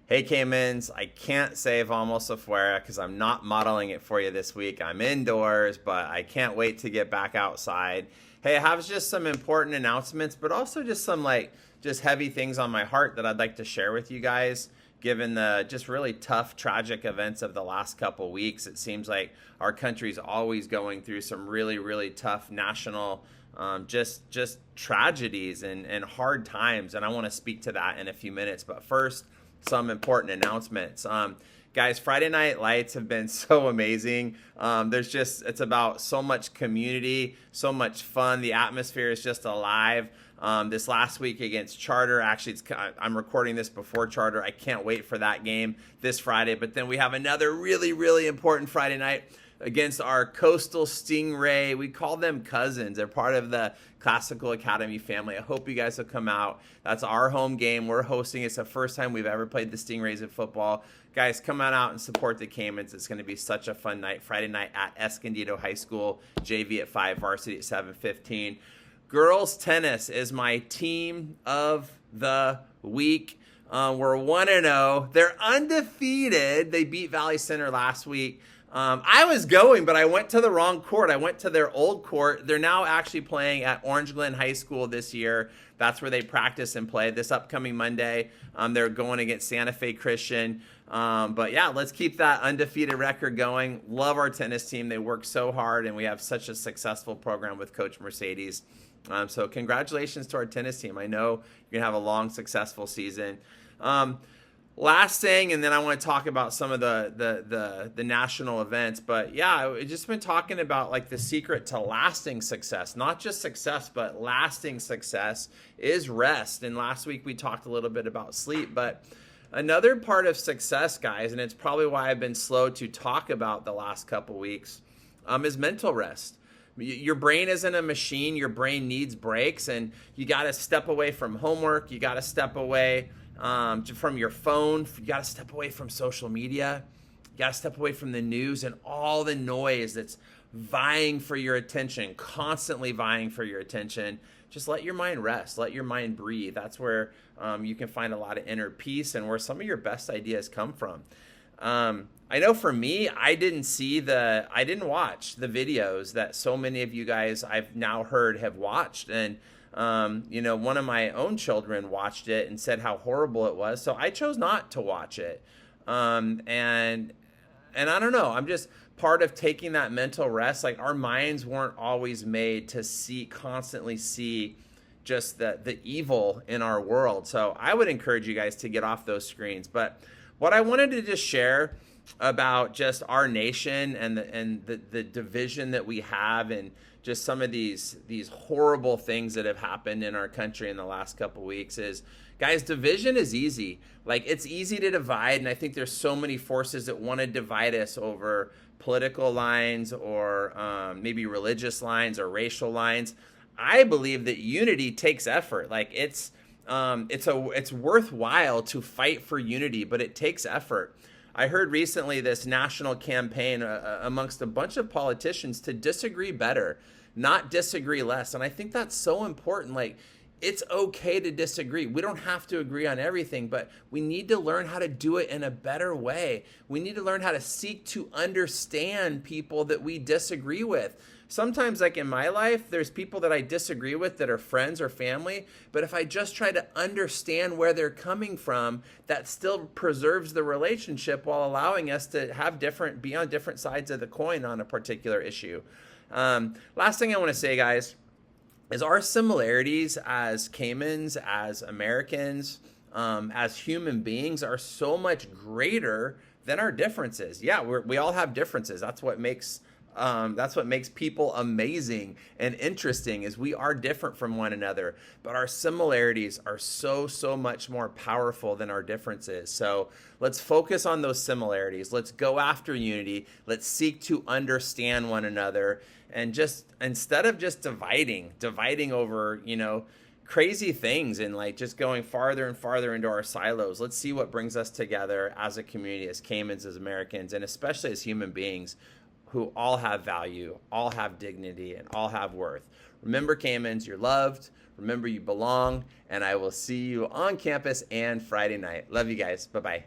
Hey Caimans, I can't say vamos afuera because I'm not modeling it for you this week. I'm indoors, but I can't wait to get back outside. Hey, I have just some important announcements, but also just some just heavy things on my heart that I'd like to share with you guys. Given the just really tough, tragic events of the last couple weeks, it seems like our country's always going through some really, really tough national just tragedies and hard times. And I want to speak to that in a few minutes. But first, some important announcements. Guys, Friday Night Lights have been so amazing. It's about so much community, so much fun. The atmosphere is just alive. This last week against Charter, actually, I'm recording this before Charter. I can't wait for that game this Friday. But then we have another really, really important Friday night against our Coastal Stingray. We call them cousins. They're part of the Classical Academy family. I hope you guys will come out. That's our home game. We're hosting. It's the first time we've ever played the Stingrays in football. Guys, come on out and support the Caimans. It's going to be such a fun night. Friday night at Escondido High School, JV at 5, Varsity at 7:15. Girls tennis is my team of the week. We're 1-0. They're undefeated. They beat Valley Center last week. I was going, but I went to the wrong court. I went to their old court. They're now actually playing at Orange Glen High School this year. That's where they practice and play this upcoming Monday. They're going against Santa Fe Christian. But yeah, let's keep that undefeated record going. Love our tennis team. They work so hard, and we have such a successful program with Coach Mercedes. So congratulations to our tennis team. I know you're going to have a long, successful season. Last thing, and then I want to talk about some of the national events. But yeah, I've just been talking about like the secret to lasting success. Not just success, but lasting success is rest. And last week we talked a little bit about sleep. But another part of success, guys, and it's probably why I've been slow to talk about the last couple weeks, is mental rest. Your brain isn't a machine. Your brain needs breaks, and you got to step away from homework. You got to step away from your phone. You got to step away from social media. You got to step away from the news and all the noise that's vying for your attention, constantly vying for your attention. Just let your mind rest. Let your mind breathe. That's where you can find a lot of inner peace and where some of your best ideas come from. I know for me, I didn't watch the videos that so many of you guys I've now heard have watched. And, one of my own children watched it and said how horrible it was. So I chose not to watch it. And I don't know, I'm just part of taking that mental rest. Like our minds weren't always made to constantly see just the evil in our world. So I would encourage you guys to get off those screens. But what I wanted to just share about just our nation and the division that we have and just some of these horrible things that have happened in our country in the last couple weeks is, guys, division is easy. Like it's easy to divide, and I think there's so many forces that want to divide us over political lines or maybe religious lines or racial lines. I believe that unity takes effort. Like it's worthwhile to fight for unity, but it takes effort. I heard recently this national campaign amongst a bunch of politicians to disagree better, not disagree less. And I think that's so important. Like, it's okay to disagree. We don't have to agree on everything, but we need to learn how to do it in a better way. We need to learn how to seek to understand people that we disagree with. Sometimes, like in my life, there's people that I disagree with that are friends or family, but if I just try to understand where they're coming from, that still preserves the relationship while allowing us to be on different sides of the coin on a particular issue. Last thing I want to say, guys, is our similarities as Caimans, as Americans, as human beings are so much greater than our differences. Yeah, we all have differences. That's what makes people amazing and interesting, is we are different from one another, but our similarities are so much more powerful than our differences. So let's focus on those similarities. Let's go after unity. Let's seek to understand one another, and just instead of just dividing over, crazy things and like just going farther and farther into our silos, let's see what brings us together as a community, as Caimans, as Americans, and especially as human beings. who all have value, all have dignity, and all have worth. Remember, Caimans, you're loved. Remember, you belong. And I will see you on campus and Friday night. Love you guys. Bye-bye.